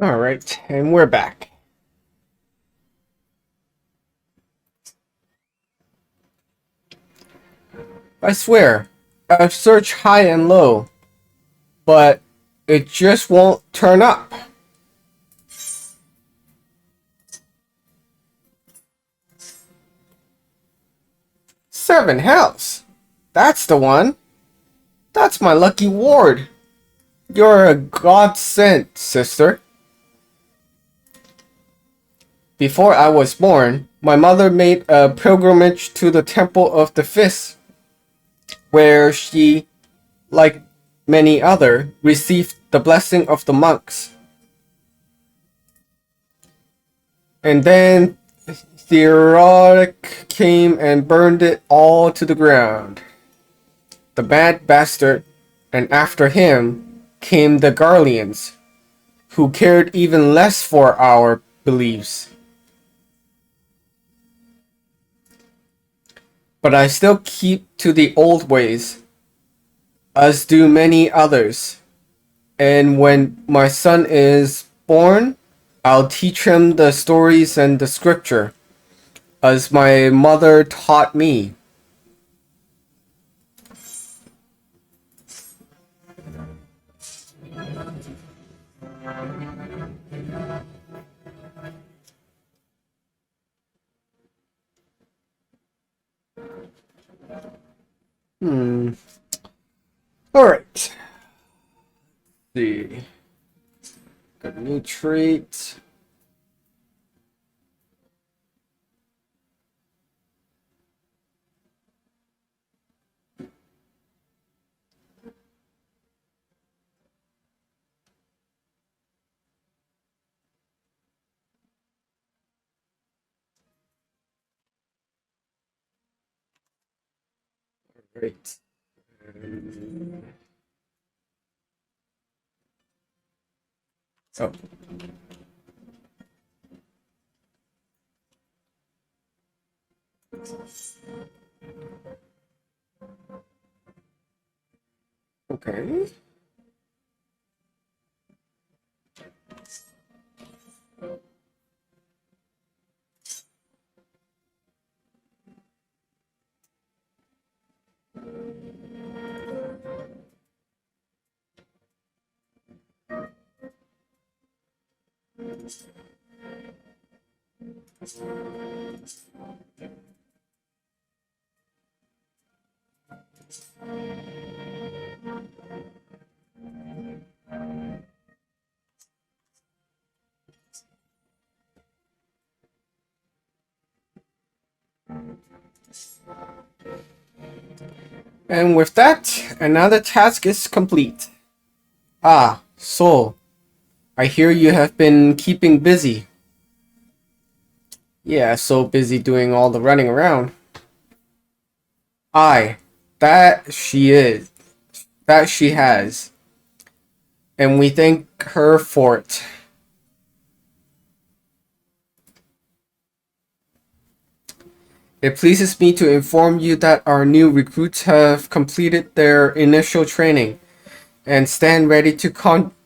Alright, and we're back. I swear, I've searched high and low, but it just won't turn up. Seven hells! That's the one! That's my lucky ward! You're a godsend, sister. Before I was born, my mother made a pilgrimage to the Temple of the Fist, where she, like many other, received the blessing of the monks. And then Theodoric came and burned it all to the ground. The bad bastard, and after him came the Garleans, who cared even less for our beliefs. But I still keep to the old ways, as do many others. And when my son is born, I'll teach him the stories and the scripture, as my mother taught me. Alright. See. Got a new trait. Great. Oh. Okay. And with that, another task is complete. Ah, Soul, I hear you have been keeping busy. Yeah, so busy doing all the running around. Aye, that she is. That she has. And we thank her for it. It pleases me to inform you that our new recruits have completed their initial training and stand ready to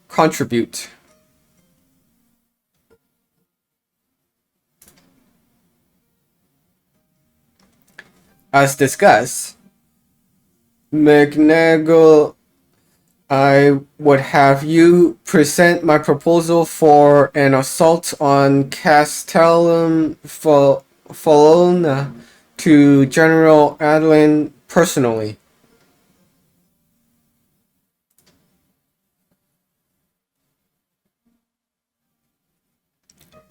contribute. As discussed, McNagel, I would have you present my proposal for an assault on Castellum Folona to General Adeline personally.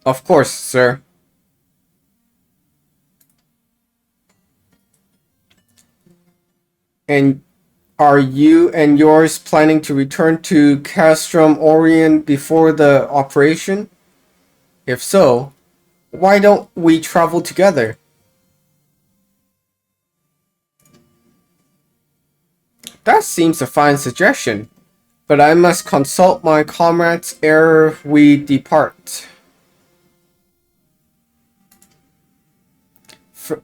Of course, sir. And are you and yours planning to return to Castrum Orient before the operation? If so, why don't we travel together? That seems a fine suggestion, but I must consult my comrades ere we depart.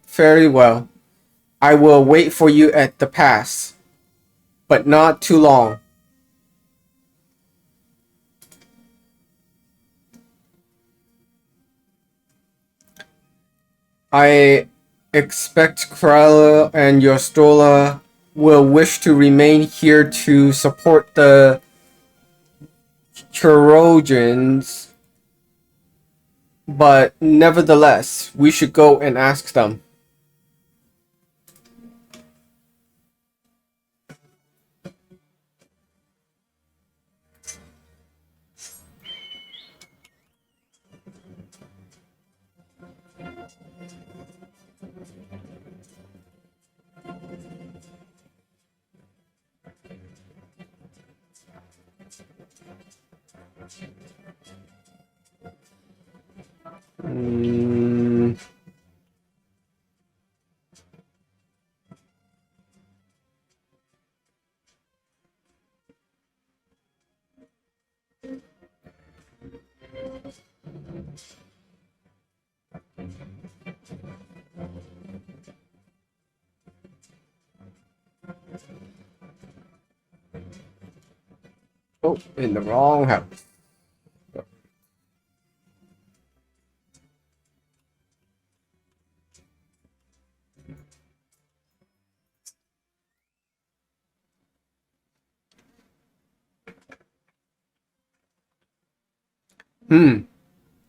Very well. I will wait for you at the pass, but not too long. I expect Krella and Yostola will wish to remain here to support the Trojans, but nevertheless, we should go and ask them. Oh, in the wrong house.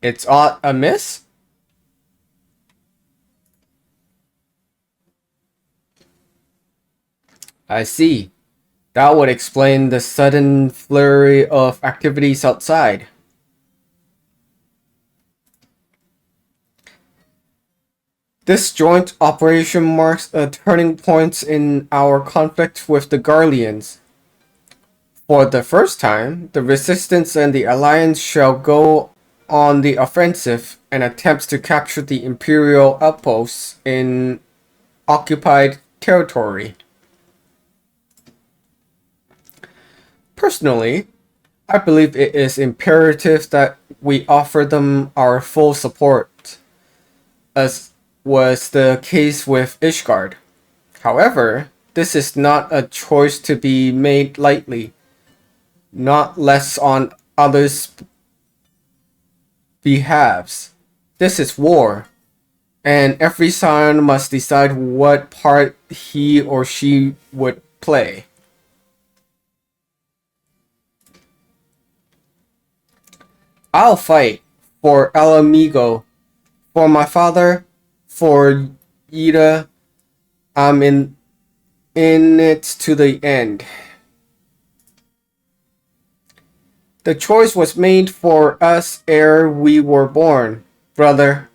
It's aught amiss? I see. That would explain the sudden flurry of activities outside. This joint operation marks a turning point in our conflict with the Guardians. For the first time, the Resistance and the Alliance shall go on the offensive and attempt to capture the Imperial outposts in occupied territory. Personally, I believe it is imperative that we offer them our full support, as was the case with Ishgard. However, this is not a choice to be made lightly, not less on others' behalves. This is war, and every scion must decide what part he or she would play. I'll fight for El Amigo, for my father, for Ida. I'm in it to the end. The choice was made for us ere we were born, brother,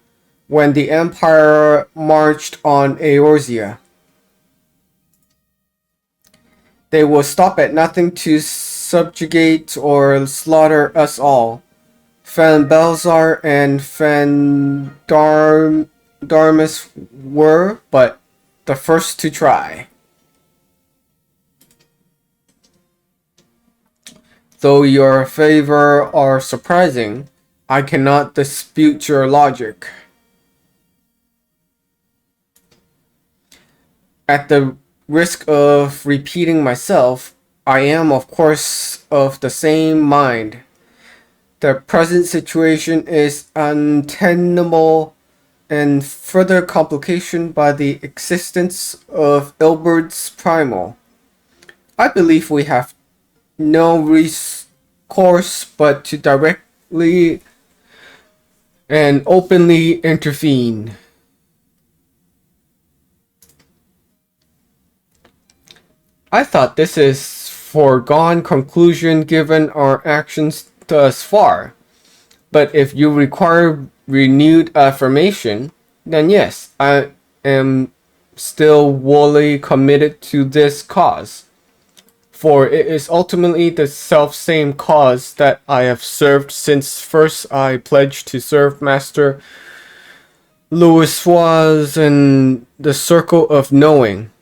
when the Empire marched on Eorzea. They will stop at nothing to subjugate or slaughter us all. Fan Belzar and Fan Darmus were but the first to try. Though your favor are surprising, I cannot dispute your logic. At the risk of repeating myself, I am of course of the same mind. The present situation is untenable and further complication by the existence of Ilberd's Primal. I believe we have no recourse but to directly and openly intervene. I thought this is foregone conclusion given our actions thus far, but if you require renewed affirmation, then yes, I am still wholly committed to this cause, for it is ultimately the self-same cause that I have served since first I pledged to serve Master Louisoix in the Circle of Knowing,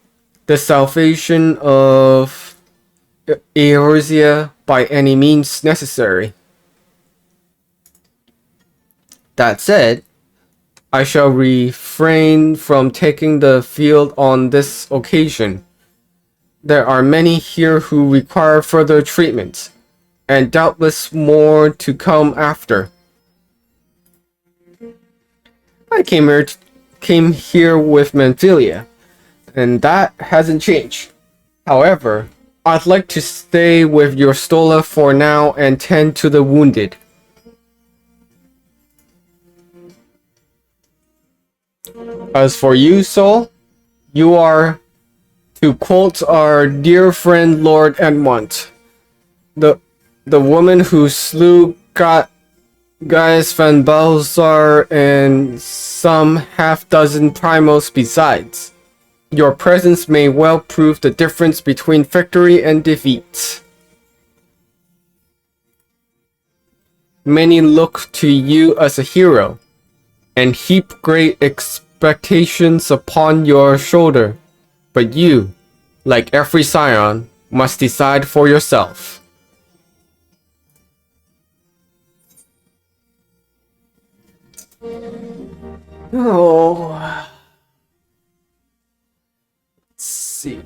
the salvation of Eorzea by any means necessary. That said, I shall refrain from taking the field on this occasion. There are many here who require further treatment, and doubtless more to come after. I came here came here with Manphilia, and that hasn't changed. However, I'd like to stay with your Stola for now and tend to the wounded. As for you, Sol, you are, to quote our dear friend Lord Edmont, the woman who slew Gaius van Balzar and some half-dozen primals besides. Your presence may well prove the difference between victory and defeat. Many look to you as a hero, and heap great expectations upon your shoulder, but you, like every scion, must decide for yourself. Oh, let's see.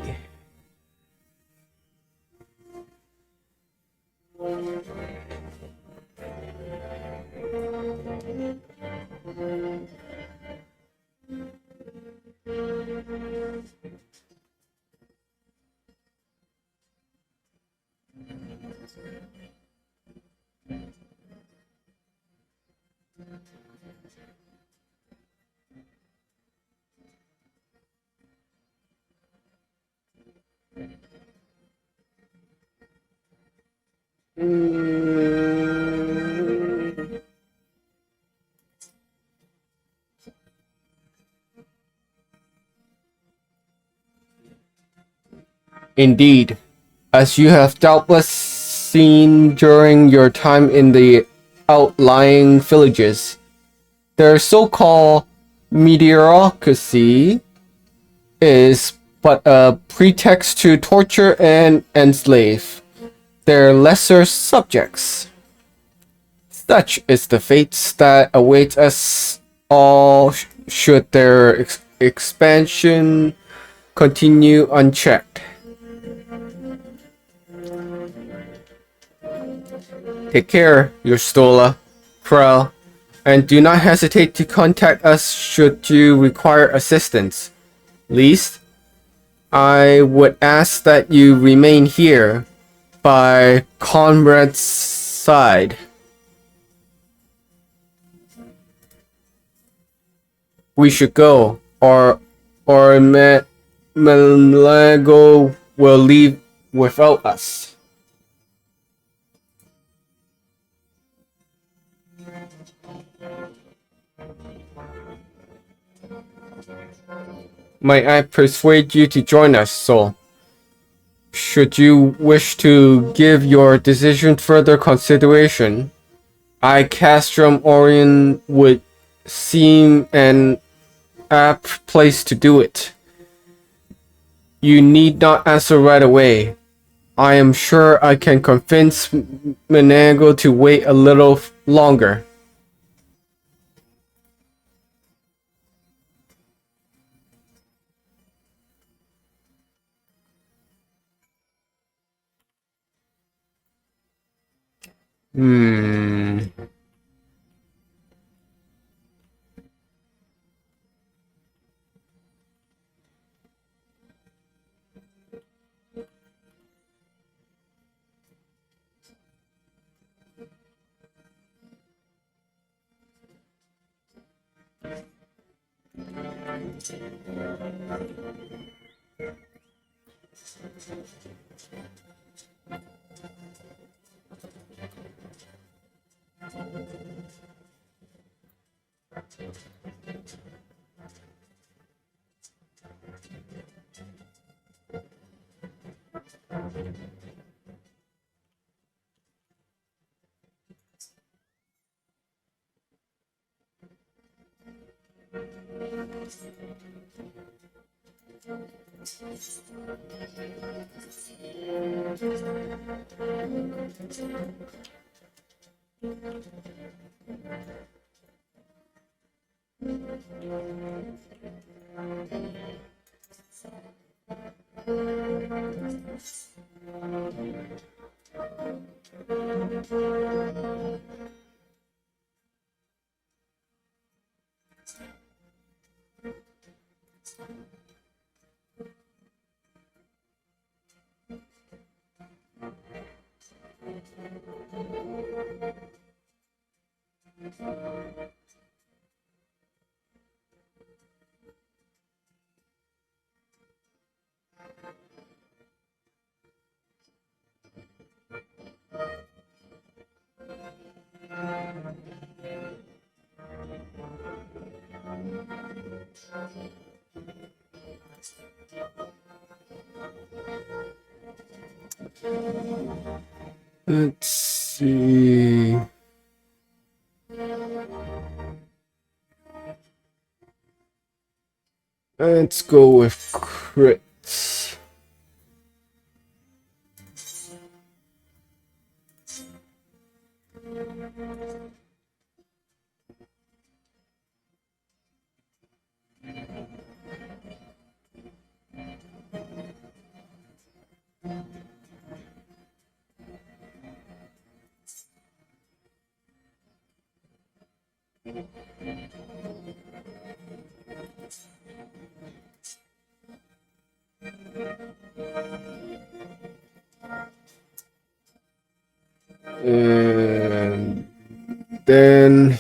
Indeed, as you have doubtless seen during your time in the outlying villages, their so-called meteorocracy is but a pretext to torture and enslave their lesser subjects. Such is the fate that awaits us all should their expansion continue unchecked. Take care, your Stola, Krell, and do not hesitate to contact us should you require assistance. Least, I would ask that you remain here by Conrad's side. We should go, or Malago will leave without us. Might I persuade you to join us, Sol? Should you wish to give your decision further consideration, Castrum Orion would seem an apt place to do it. You need not answer right away. I am sure I can convince Menago to wait a little longer. Let's see. Let's go with crits. And then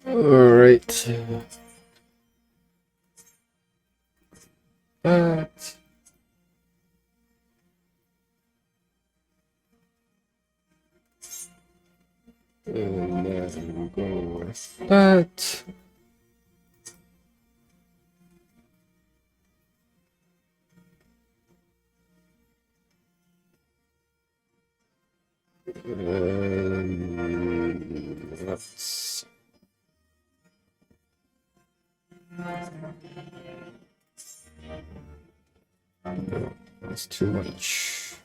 alright. That. And then go with that. And that's too much.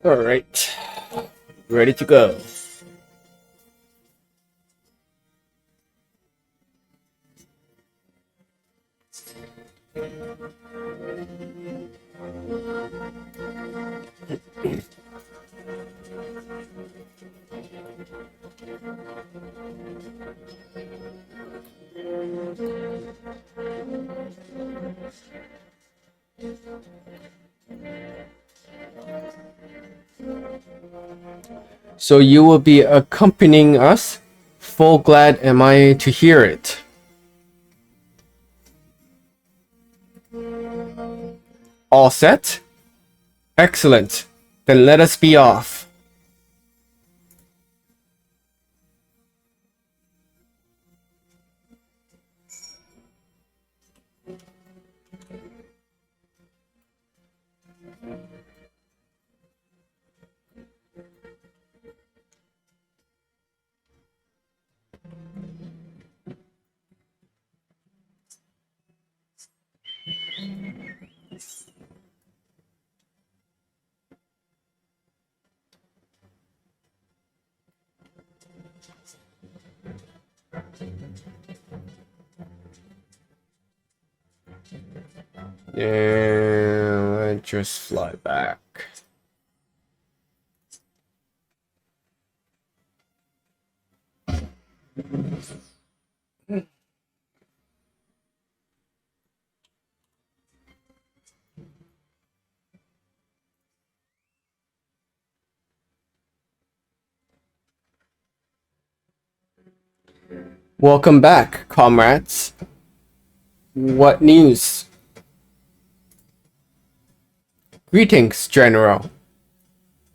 Alright. Ready to go. So you will be accompanying us? Full glad am I to hear it. All set? Excellent. Then let us be off. And let's just fly back. Welcome back, comrades. What news? Greetings, General.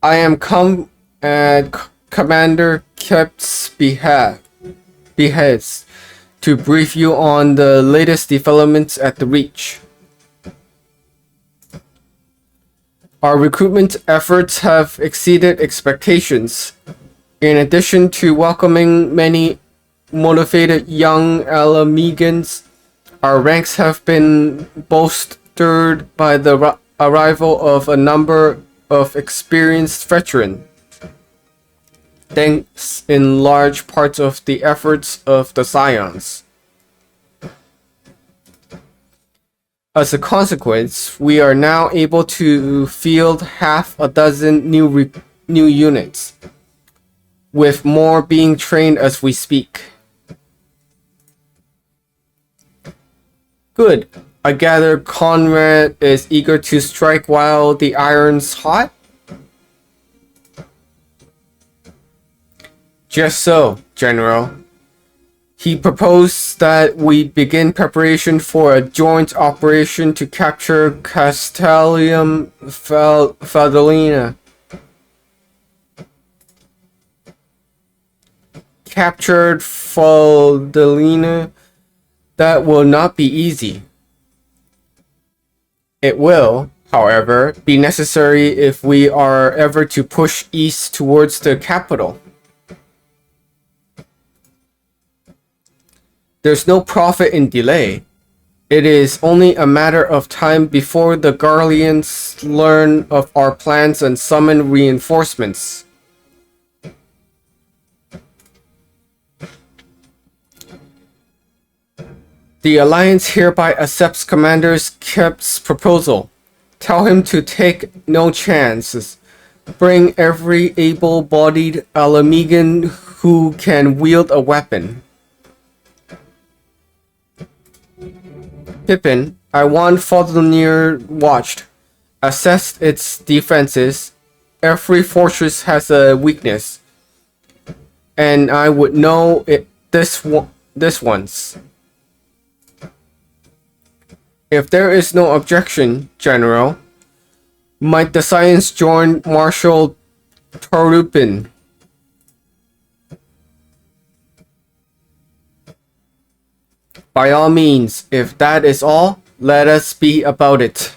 I am come at Commander Kep's behest to brief you on the latest developments at the Reach. Our recruitment efforts have exceeded expectations. In addition to welcoming many motivated young Alamegans, our ranks have been bolstered by the arrival of a number of experienced veterans, thanks in large parts of the efforts of the Scions. As a consequence, we are now able to field half a dozen new units, with more being trained as we speak. Good. I gather Conrad is eager to strike while the iron's hot? Just so, General. He proposed that we begin preparation for a joint operation to capture Castellum Fadolina. Captured Fadolina? That will not be easy. It will, however, be necessary if we are ever to push east towards the capital. There's no profit in delay. It is only a matter of time before the Garleans learn of our plans and summon reinforcements. The Alliance hereby accepts Commander Kep's proposal. Tell him to take no chances. Bring every able-bodied Alamegan who can wield a weapon. Pippin, I want Faldonir watched. Assess its defenses. Every fortress has a weakness. And I would know it this one's. If there is no objection, General, might the Science join Marshal Torupin? By all means, if that is all, let us be about it.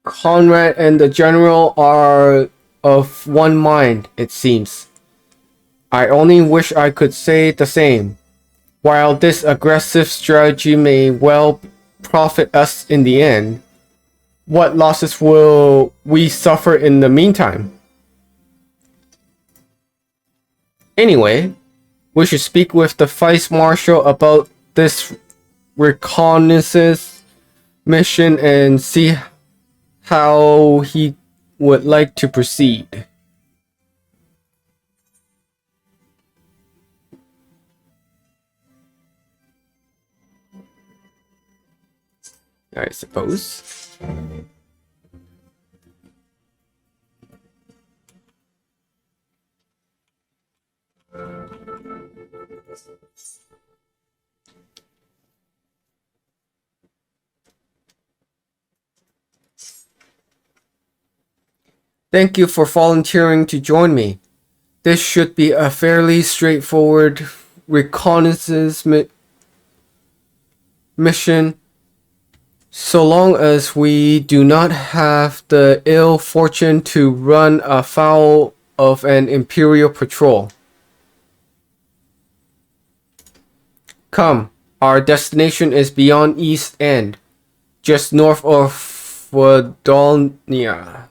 Conrad and the General are of one mind, it seems. I only wish I could say the same. While this aggressive strategy may well profit us in the end, what losses will we suffer in the meantime? Anyway, we should speak with the Vice Marshal about this reconnaissance mission and see how he would like to proceed. I suppose. Thank you for volunteering to join me. This should be a fairly straightforward reconnaissance mission, so long as we do not have the ill fortune to run afoul of an Imperial patrol. Come, our destination is beyond East End, just north of Wadonia.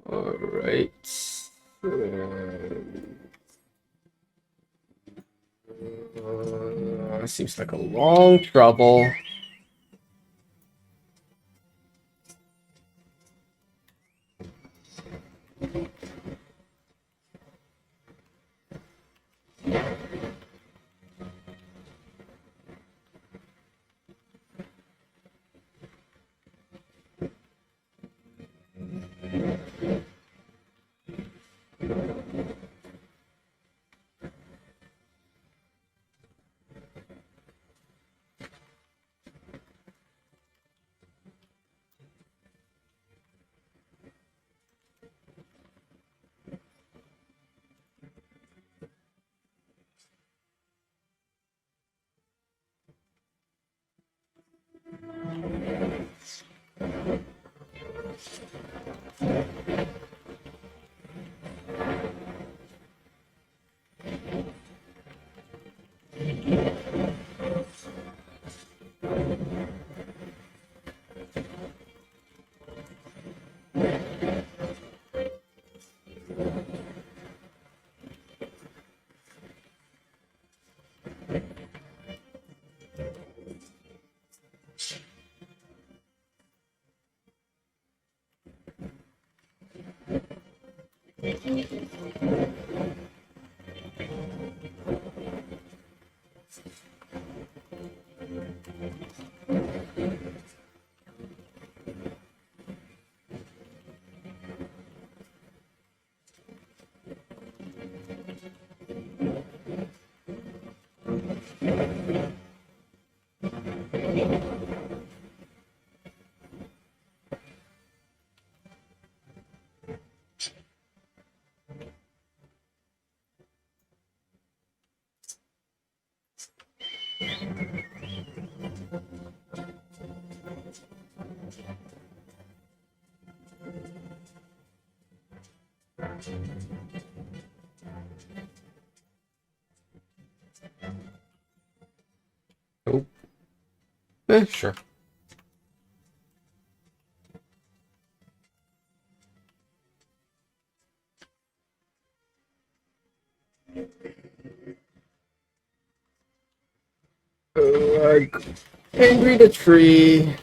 Alright. Seems like a long trouble. Nope. Sure. Angry the tree.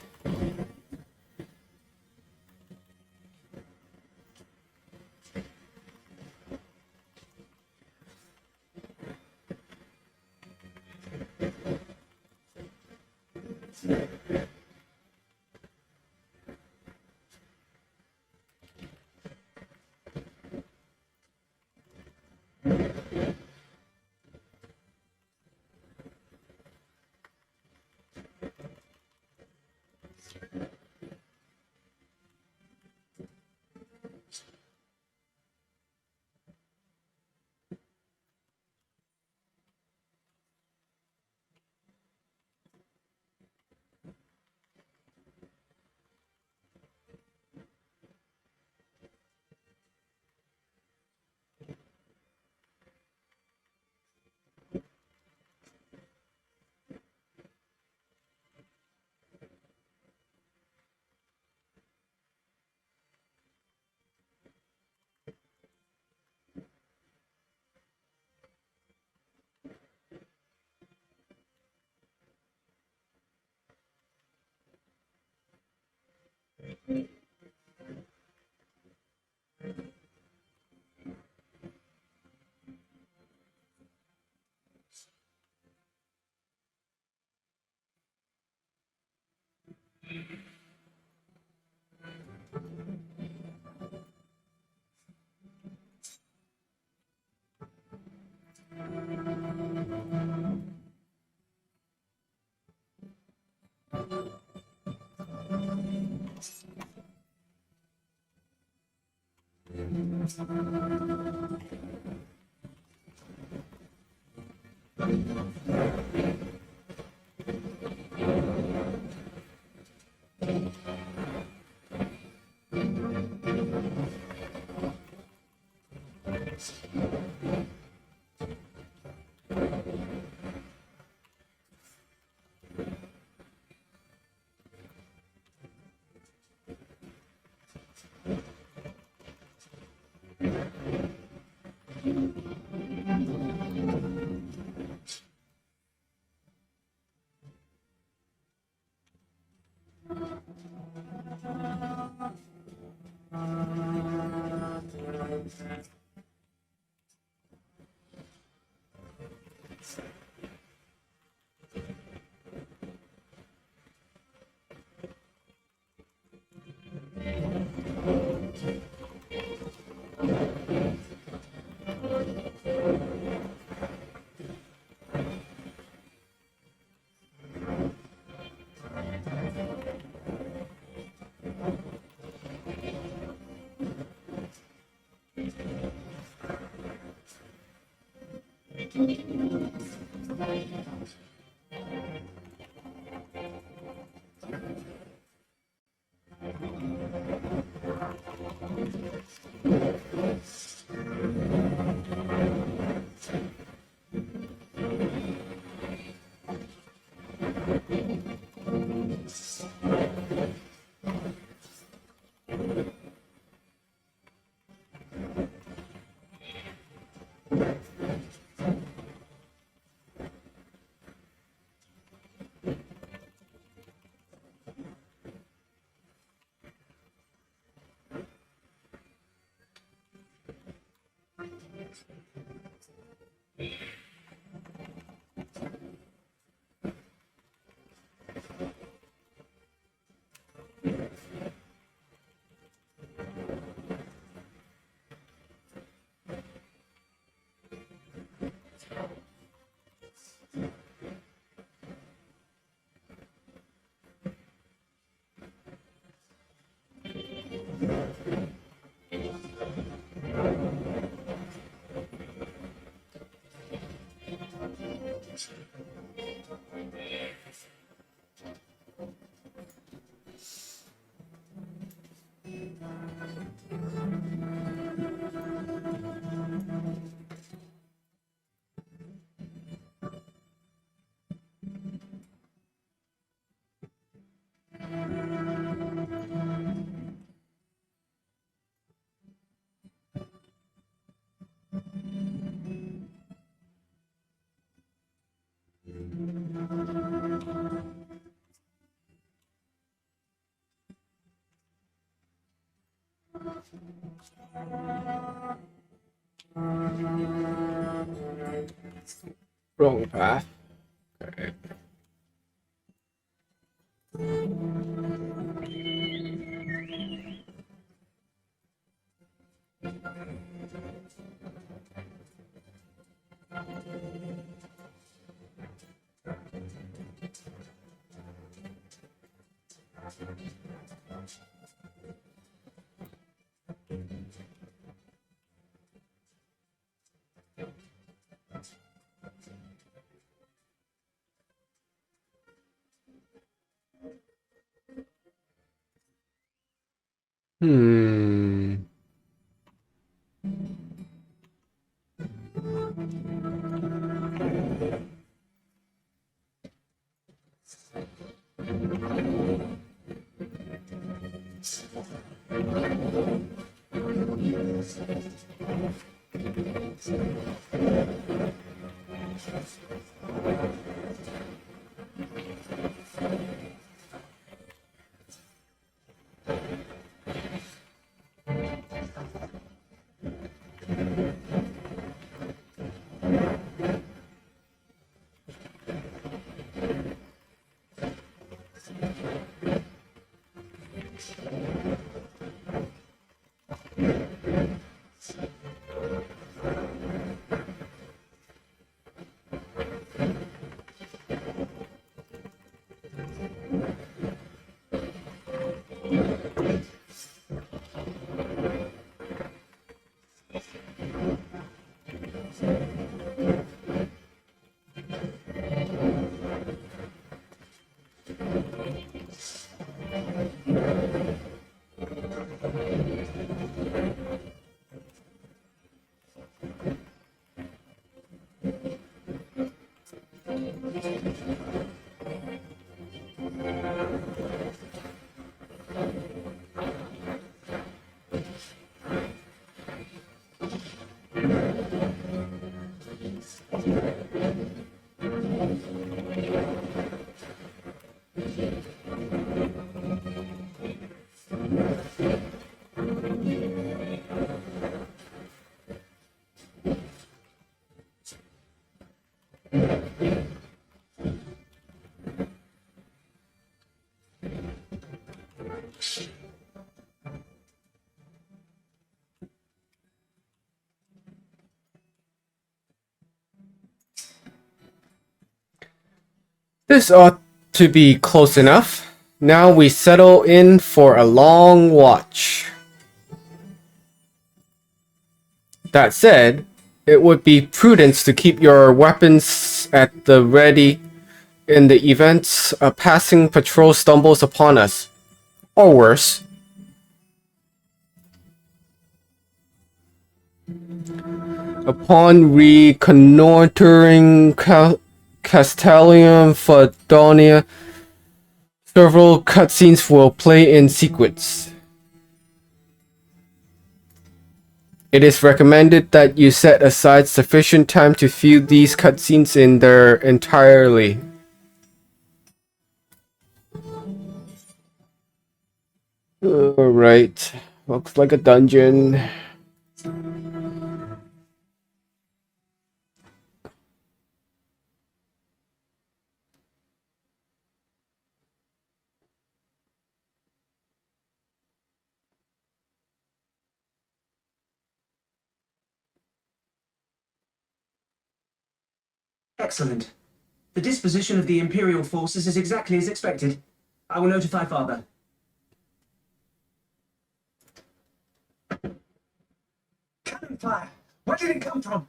Wrong path. Okay. Hmm. This ought to be close enough. Now we settle in for a long watch. That said, it would be prudent to keep your weapons at the ready in the event a passing patrol stumbles upon us. Or worse. Upon reconnoitering Castellium Fadonia, several cutscenes will play in sequence. It is recommended that you set aside sufficient time to view these cutscenes in their entirety. Alright, looks like a dungeon. Excellent. The disposition of the Imperial forces is exactly as expected. I will notify Father. Cannon fire! Where did it come from?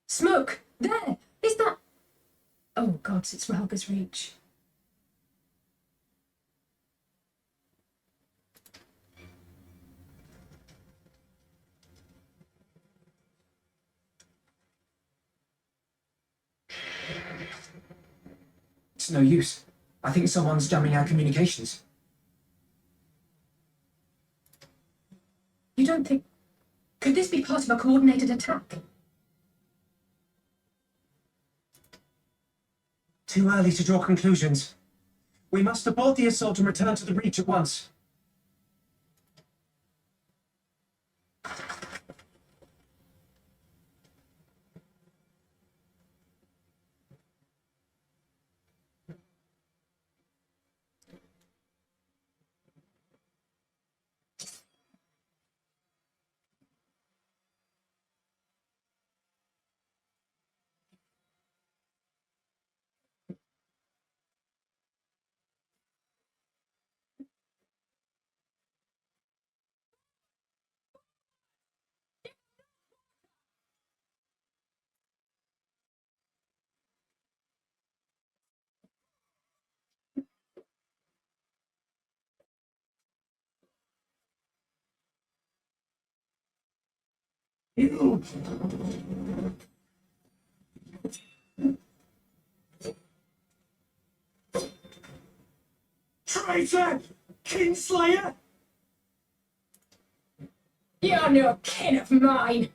Smoke! There! Is that... Oh, gods, it's Ralga's reach. It's no use. I think someone's jamming our communications. You don't think... Could this be part of a coordinated attack? Too early to draw conclusions. We must abort the assault and return to the Reach at once. You! Traitor! Kinslayer! You're no kin of mine!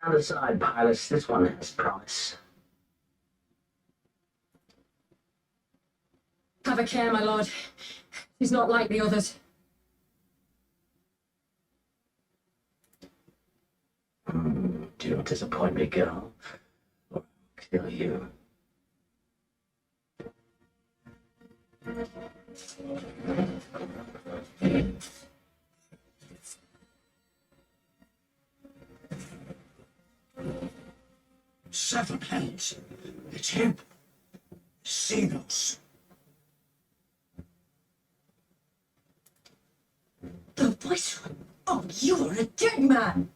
Stand aside, pilots. This one has promise. Have a care, my lord. He's not like the others. Do not disappoint me, girl, or I'll kill you. Seven hells. It's him. Xenos. The Viceroy! Oh, you are a dead man!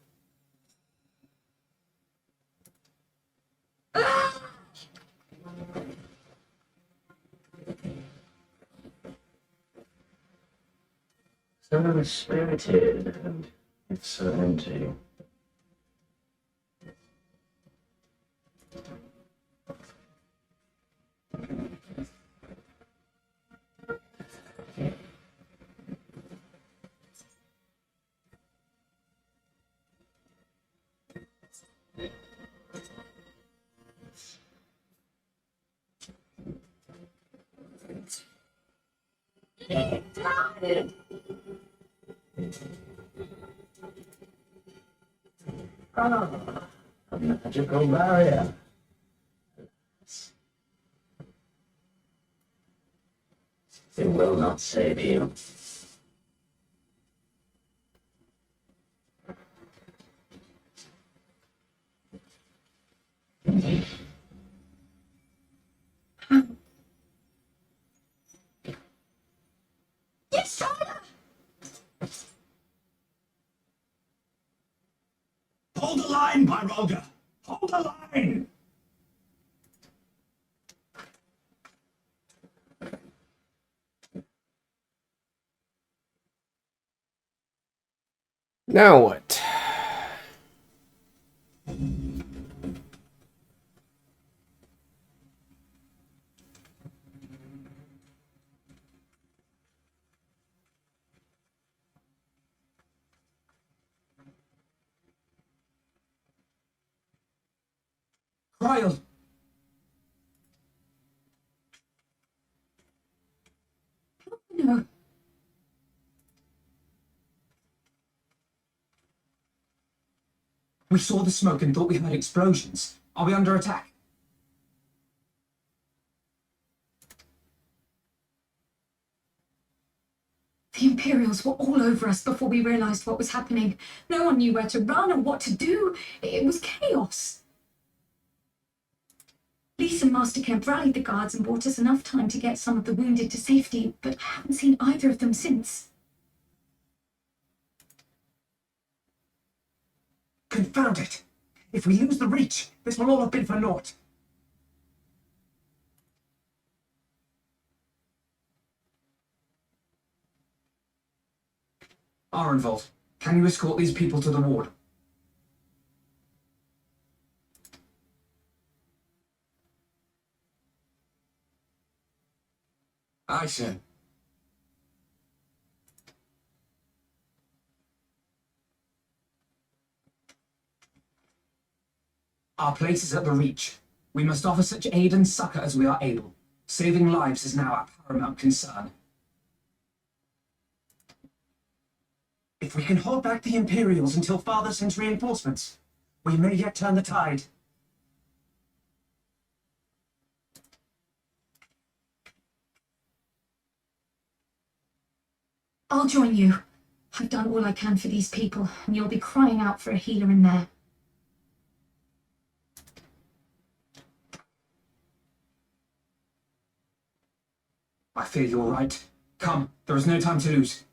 So spirited and it's so empty. Ah, a magical barrier. It will not save you. Yes, Tyler! Hold the line, Pyroga! Hold the line! Now what? Ryle! No. We saw the smoke and thought we heard explosions. Are we under attack? The Imperials were all over us before we realized what was happening. No one knew where to run or what to do. It was chaos. Lisa and Master Kemp rallied the guards and bought us enough time to get some of the wounded to safety, but I haven't seen either of them since. Confound it! If we lose the reach, this will all have been for naught. Arenvold, can you escort these people to the ward? Aye, sir. Our place is at the reach. We must offer such aid and succor as we are able. Saving lives is now our paramount concern. If we can hold back the Imperials until Father sends reinforcements, we may yet turn the tide. I'll join you. I've done all I can for these people, and you'll be crying out for a healer in there. I fear you're right. Come, there is no time to lose.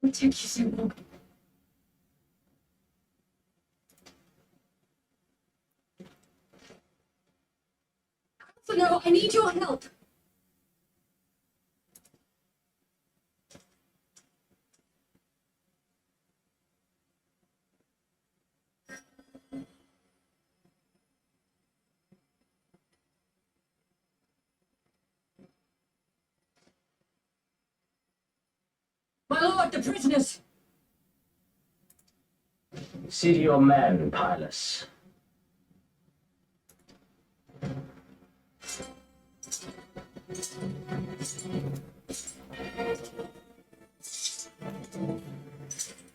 It took you so long. So no, I need your help. My lord, the prisoners! See to your men, Pylus.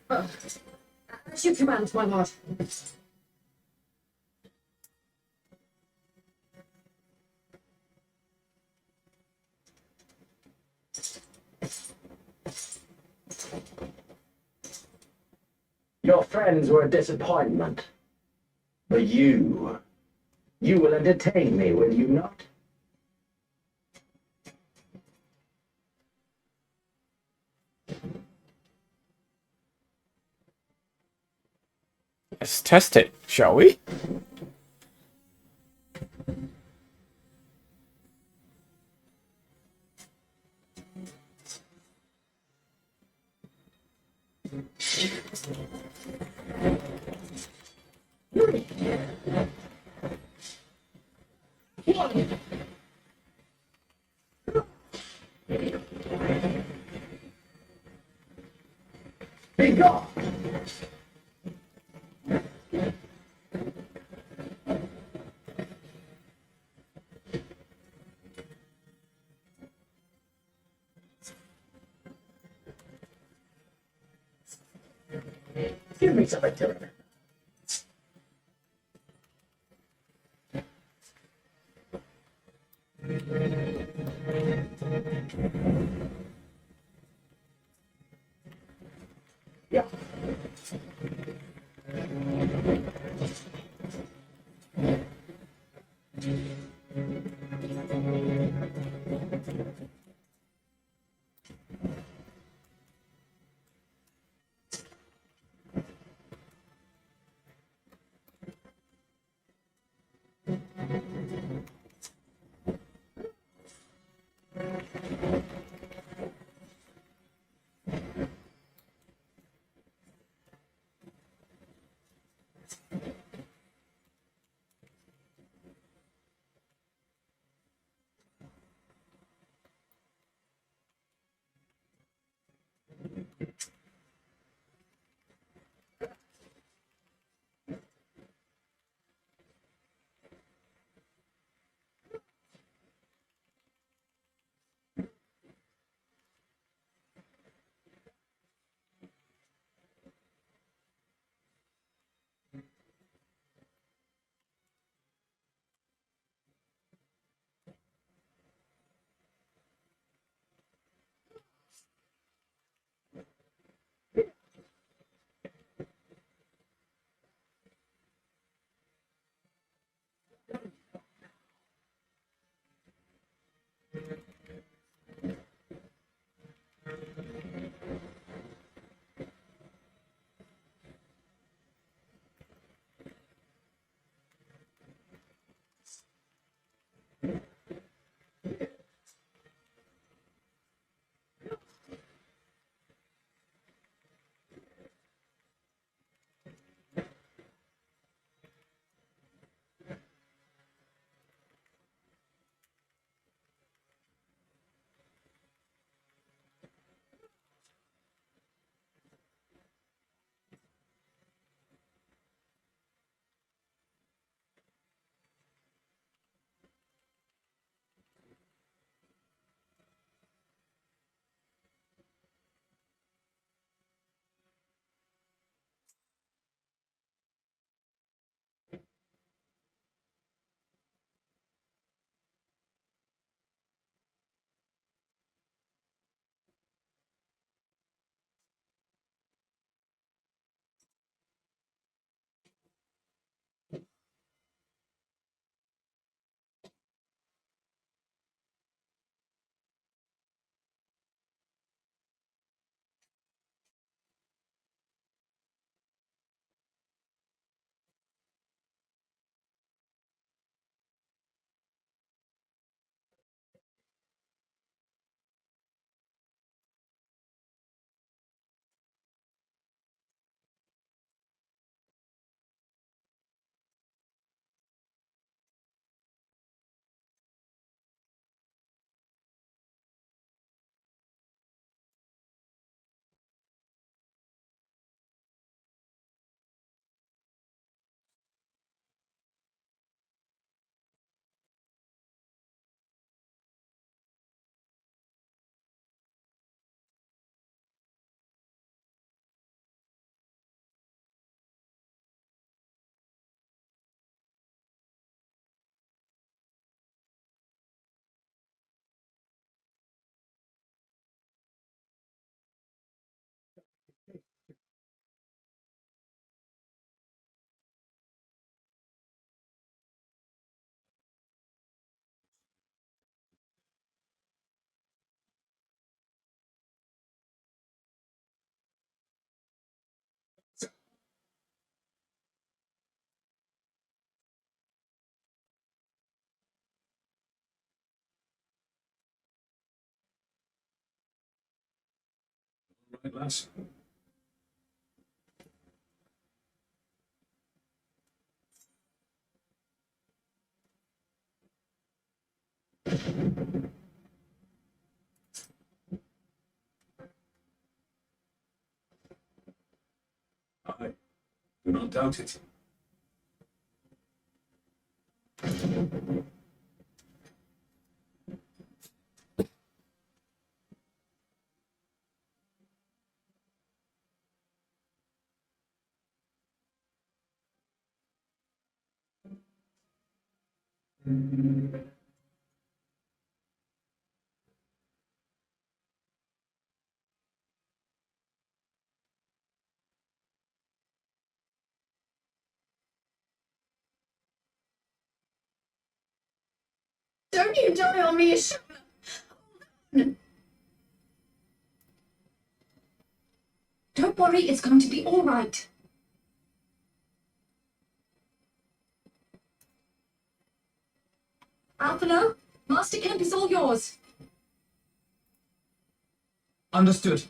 As you command, my lord. Your friends were a disappointment. But you will entertain me, will you not? Let's test it, shall we? Be gone! Give me some artillery. Yeah. Right, lads. I do not doubt it. Don't you die on me, Shona. Don't worry, it's going to be all right. Alphino, Master Kemp is all yours. Understood.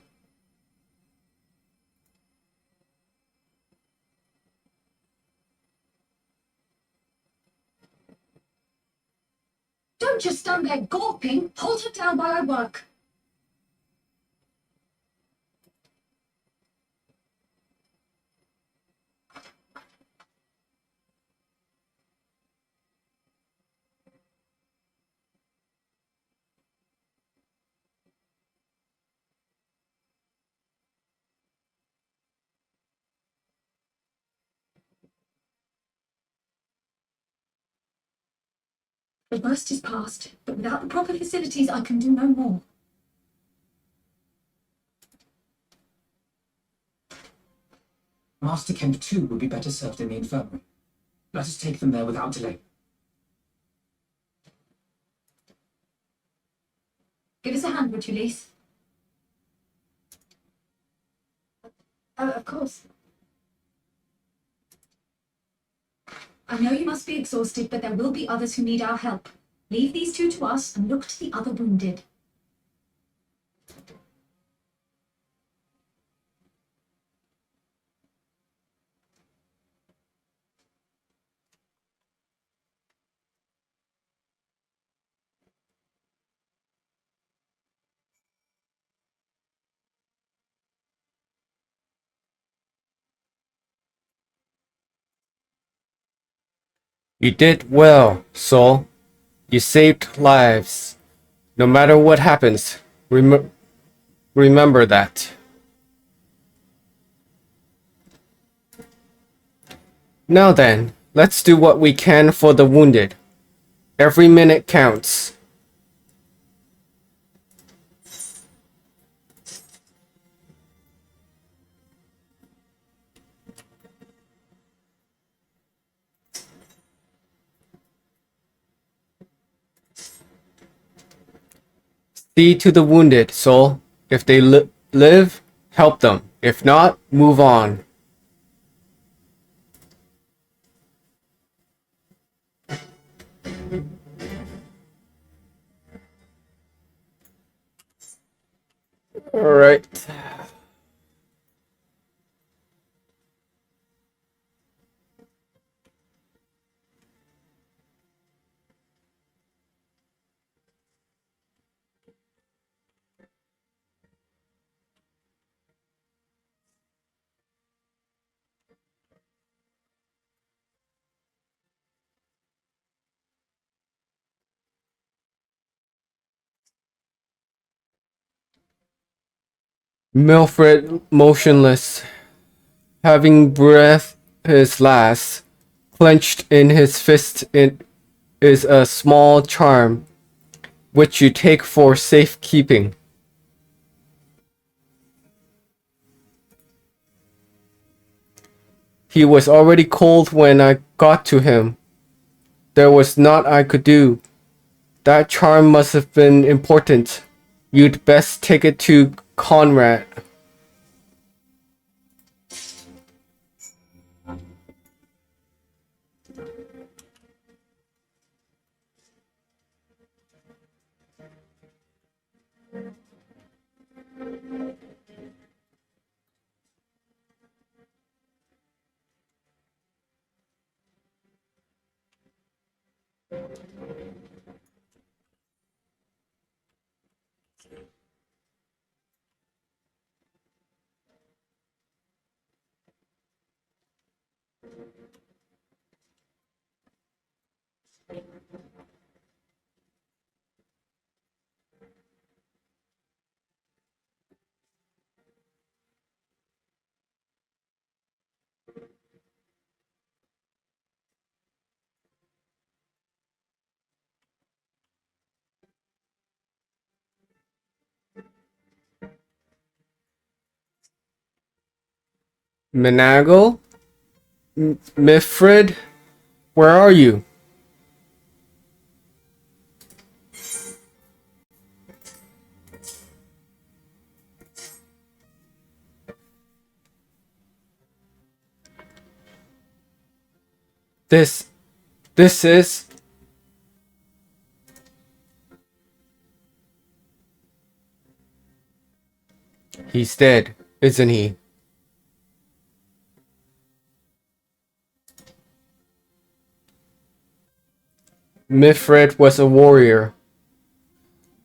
Don't just stand there gawping. Hold her down while I work. The worst is past, but without the proper facilities, I can do no more. Master Kemp too would be better served in the infirmary. Let us take them there without delay. Give us a hand, would you, Lise? Oh, of course. I know you must be exhausted, but there will be others who need our help. Leave these two to us and look to the other wounded. You did well, Sol. You saved lives. No matter what happens, remember that. Now then, let's do what we can for the wounded. Every minute counts. See to the wounded, Sol. If they live, help them. If not, move on. Alright. Milfred, motionless, having breathed his last, clenched in his fist is a small charm, which you take for safekeeping. He was already cold when I got to him. There was naught I could do. That charm must have been important. You'd best take it to Conrad. Menagle? Mifrid? Where are you? This is... He's dead, isn't he? Mifred was a warrior,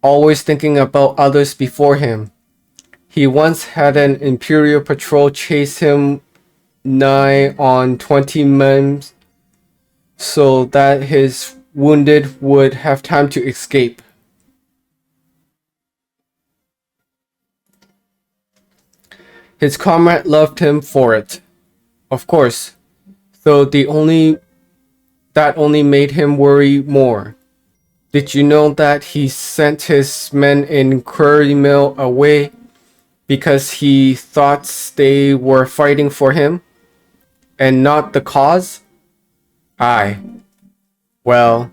always thinking about others before him. He once had an Imperial patrol chase him nigh on 20 men so that his wounded would have time to escape. His comrade loved him for it, of course, though that only made him worry more. Did you know that he sent his men in Curry Mill away because he thought they were fighting for him and not the cause? Aye. Well,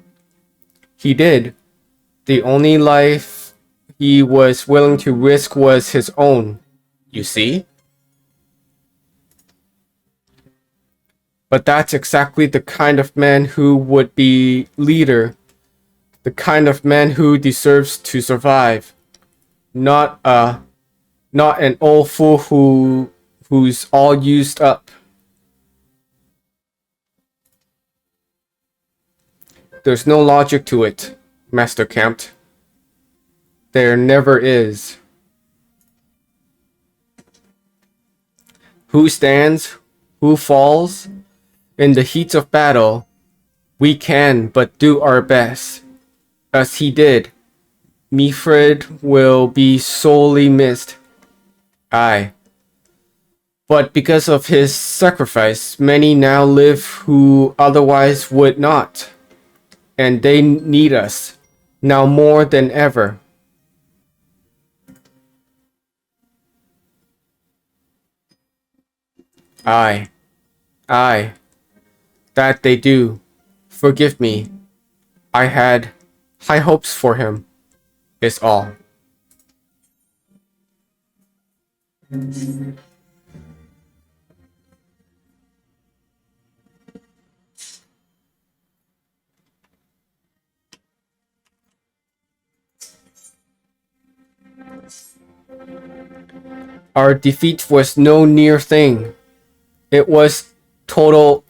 he did. The only life he was willing to risk was his own, you see? But that's exactly the kind of man who would be leader, the kind of man who deserves to survive, not an old fool who's all used up. There's no logic to it, Master Kempt. There never is. Who stands? Who falls? In the heat of battle, we can but do our best. As he did, Mifred will be sorely missed. Aye. But because of his sacrifice, many now live who otherwise would not. And they need us, now more than ever. Aye. Aye. That they do. Forgive me. I had high hopes for him, is all. Our defeat was no near thing. It was total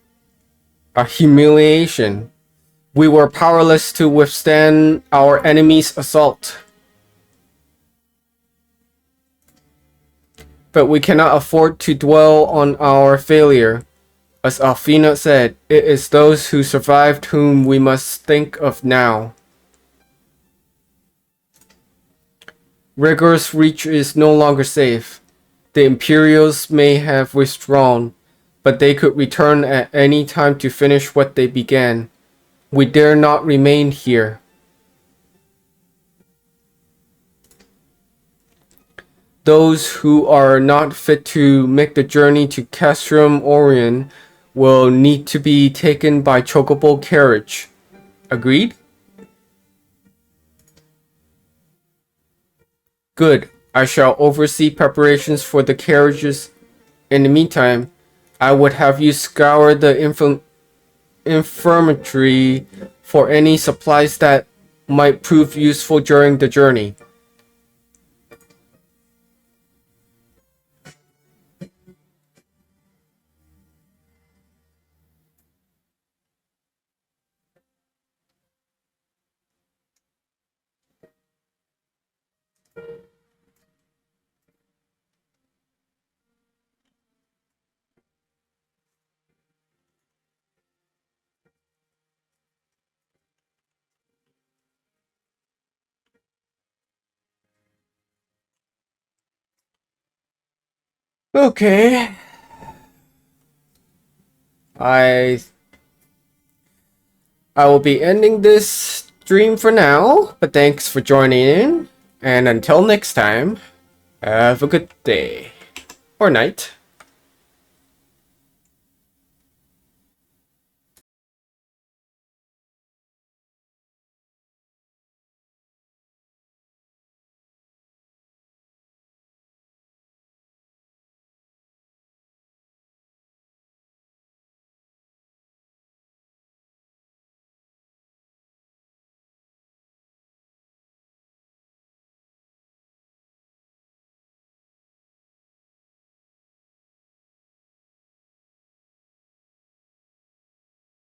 humiliation. We were powerless to withstand our enemy's assault. But we cannot afford to dwell on our failure. As Alfina said, it is those who survived whom we must think of now. Rigor's reach is no longer safe. The Imperials may have withdrawn, but they could return at any time to finish what they began. We dare not remain here. Those who are not fit to make the journey to Castrum Orion will need to be taken by chocobo carriage. Agreed? Good. I shall oversee preparations for the carriages. In the meantime, I would have you scour the infirmary for any supplies that might prove useful during the journey. Okay. I will be ending this stream for now, but thanks for joining in, and until next time, have a good day or night.